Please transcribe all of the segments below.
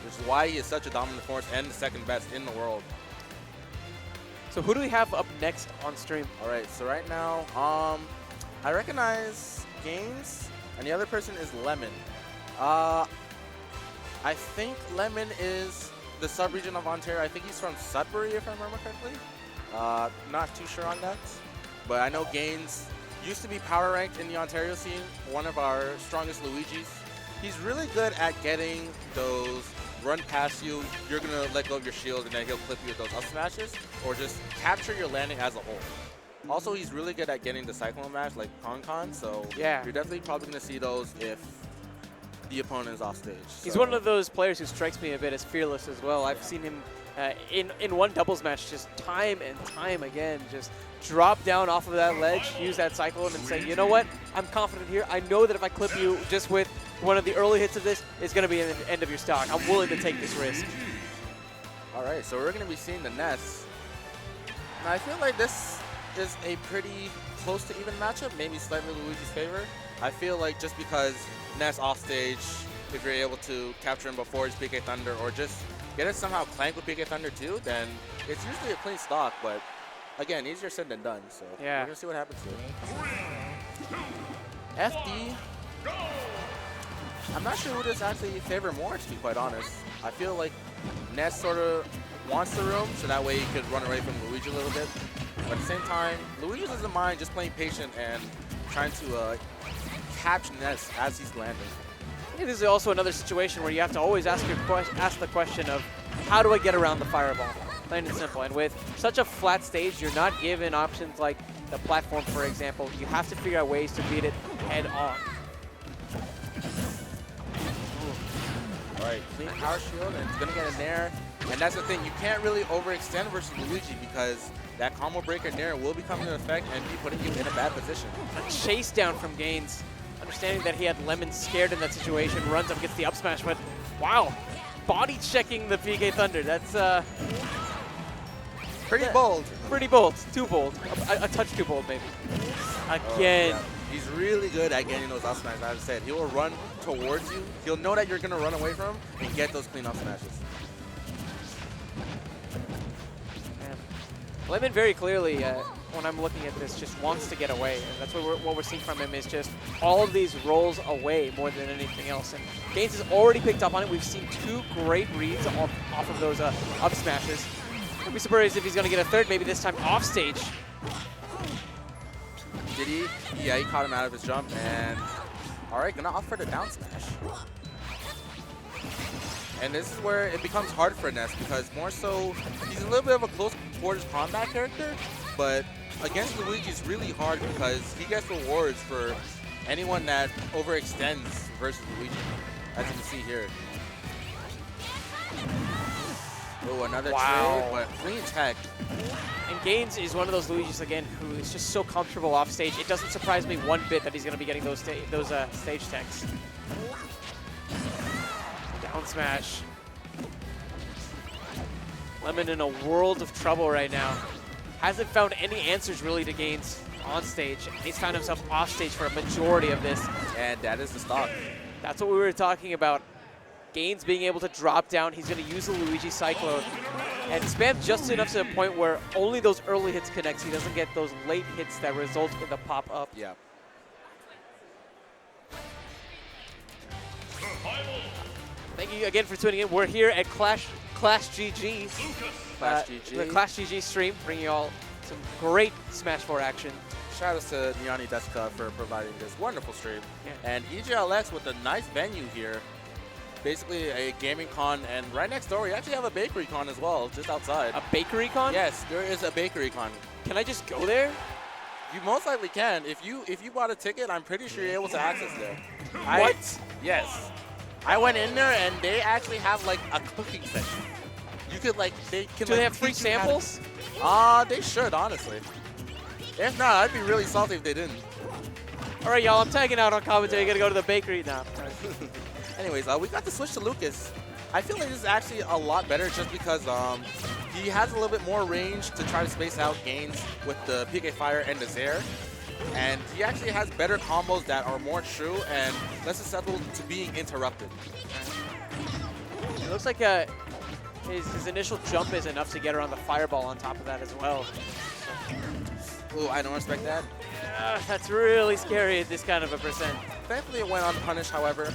which is why he is such a dominant force and the second best in the world. So who do we have up next on stream? All right, so right now, I recognize Gaines, and the other person is Lemon. I think Lemon is the sub-region of Ontario. I think he's from Sudbury, if I remember correctly. Not too sure on that, but I know Gaines used to be power ranked in the Ontario scene, one of our strongest Luigis. He's really good at getting those run past you, you're going to let go of your shield, and then he'll clip you with those up smashes, or just capture your landing as a whole. Also, he's really good at getting the Cyclone Mash like Con, so yeah, you're definitely probably going to see those if the opponent is off stage. He's one of those players who strikes me a bit as fearless as well. I've seen him in one doubles match just time and time again, just drop down off of that ledge, use that Cyclone, and say, you know what, I'm confident here. I know that if I clip you just with one of the early hits of this, it's going to be the end of your stock. I'm willing to take this risk. All right, so we're going to be seeing the Ness. Now, I feel like this is a pretty close to even matchup, maybe slightly Luigi's favor. I feel like just because Ness off stage, if you're able to capture him before his PK Thunder or just get it somehow clank with PK Thunder too, then it's usually a clean stock, but again, easier said than done, so yeah, we're going to see what happens here. FD. I'm not sure who this actually favor more, to be quite honest. I feel like Ness sort of wants the room, so that way he could run away from Luigi a little bit. But at the same time, Luigi doesn't mind just playing patient and trying to catch Ness as he's landing. It is also another situation where you have to always ask the question of, how do I get around the fireball? Plain and simple. And with such a flat stage, you're not given options like the platform, for example. You have to figure out ways to beat it head on. All right, clean power shield, and it's going to get in there. And that's the thing, you can't really overextend versus Luigi because that combo breaker there will be coming into effect and be putting you in a bad position. A chase down from Gaines. Understanding that he had Lemon scared in that situation, runs up, gets the up smash, but wow, body checking the PK Thunder. That's pretty bold. Pretty bold, too bold. A touch too bold, maybe. Again. Yeah. He's really good at getting those up smashes. As I said, he will run towards you. He'll know that you're going to run away from him and get those clean up smashes. Man. Lemon very clearly, when I'm looking at this, just wants to get away. And that's what we're seeing from him is just all of these rolls away more than anything else. And Gaines has already picked up on it. We've seen two great reads off of those up smashes. I'd be surprised if he's going to get a third, maybe this time off stage. Did he? Yeah, he caught him out of his jump, and all right, gonna offer the down smash. And this is where it becomes hard for Ness because more so, he's a little bit of a close quarters combat character, but against Luigi it's really hard because he gets rewards for anyone that overextends versus Luigi, as you can see here. Oh, another trade, but clean tech. And Gaines is one of those Luigis, again, who is just so comfortable off stage. It doesn't surprise me one bit that he's going to be getting those stage techs. Down smash. Lemon in a world of trouble right now. Hasn't found any answers really to Gaines on stage. He's found himself off stage for a majority of this. And that is the stock. That's what we were talking about. Gaines being able to drop down. He's going to use the Luigi Cyclone and spam just enough to the point where only those early hits connect. He doesn't get those late hits that result in the pop-up. Yeah. Thank you again for tuning in. We're here at Clash GG. Clash GG. The Clash GG stream, bringing you all some great Smash 4 action. Shout out to Niani Deska for providing this wonderful stream. Yeah. And EGLX with a nice venue here. Basically a gaming con, and right next door we actually have a bakery con as well, just outside. A bakery con? Yes, there is a bakery con. Can I just go there? You most likely can. If you bought a ticket, I'm pretty sure you're able to access there. What? Yes. I went in there and they actually have like a cooking section. You could like, they can Do they have free samples? They should, honestly. If not, I'd be really salty if they didn't. All right, y'all, I'm tagging out on commentary. Gonna go to the bakery now. Anyways, we got the switch to Lucas. I feel like this is actually a lot better just because he has a little bit more range to try to space out Gaines with the PK Fire and the Zair. And he actually has better combos that are more true and less susceptible to being interrupted. It looks like his initial jump is enough to get around the fireball on top of that as well. Ooh, I don't respect that. That's really scary at this kind of a percent. Thankfully, it went unpunished, however.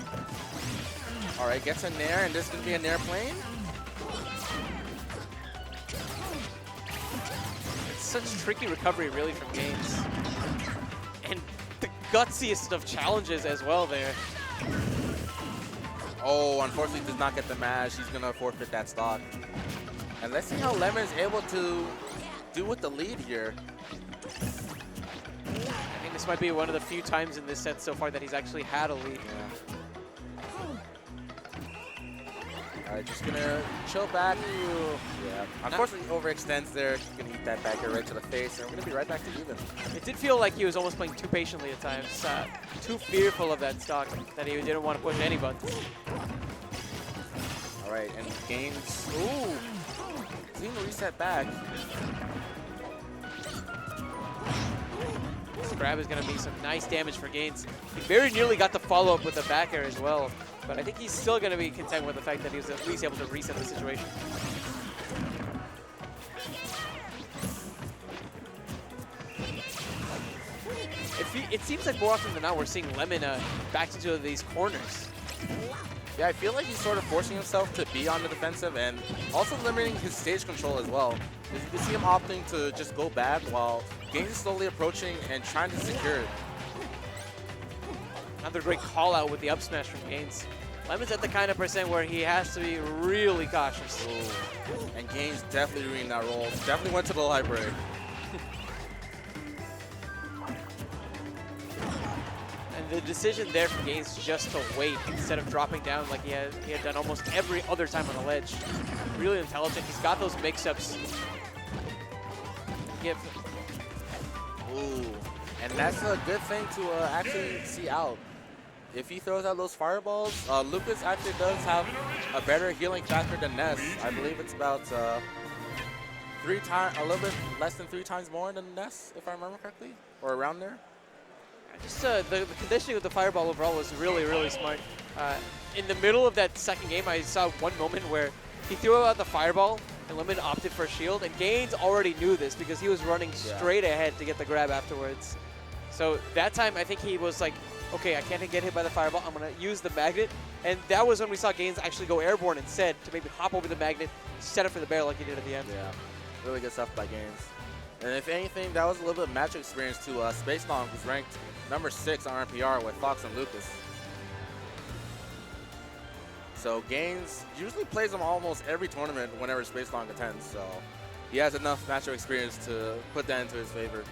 All right, gets a nair, and this is going to be a nair plane. It's such tricky recovery, really, from Gaines. And the gutsiest of challenges as well there. Oh, unfortunately, does not get the mash. He's going to forfeit that stock. And let's see how Lemon is able to do with the lead here. I think this might be one of the few times in this set so far that he's actually had a lead. Yeah. All right, just going to chill back. Yeah. Unfortunately, overextends there. He's going to eat that back air right to the face, and we're going to be right back to even. It did feel like he was almost playing too patiently at times, too fearful of that stock that he didn't want to push any buttons. All right, and Gaines, ooh, clean reset back. This grab is going to be some nice damage for Gaines. He very nearly got the follow-up with the back air as well, but I think he's still going to be content with the fact that he was at least able to reset the situation. It seems like more often than not we're seeing Lemon back into these corners. Yeah, I feel like he's sort of forcing himself to be on the defensive and also limiting his stage control as well. You can see him opting to just go back while Gaines is slowly approaching and trying to secure it. Another great call out with the up smash from Gaines. Lemon's at the kind of percent where he has to be really cautious. Ooh. And Gaines definitely reading that roll. Definitely went to the library. And the decision there for Gaines just to wait instead of dropping down like he had done almost every other time on the ledge. Really intelligent. He's got those mix-ups. Ooh, and that's a good thing to actually see out. If he throws out those fireballs, Lucas actually does have a better healing factor than Ness. I believe it's about a little bit less than 3 times more than Ness, if I remember correctly, or around there. Just the conditioning of the fireball overall was really, really smart. In the middle of that second game, I saw one moment where he threw out the fireball and Lemon opted for a shield, and Gaines already knew this because he was running straight ahead to get the grab afterwards. So that time, I think he was like, okay, I can't get hit by the fireball. I'm going to use the magnet. And that was when we saw Gaines actually go airborne instead to maybe hop over the magnet, set it for the bear like he did at the end. Yeah, really good stuff by Gaines. And if anything, that was a little bit of match experience to Space Long, who's ranked number 6 on RPR with Fox and Lucas. So Gaines usually plays him almost every tournament whenever Space Long attends. So he has enough matchup experience to put that into his favor.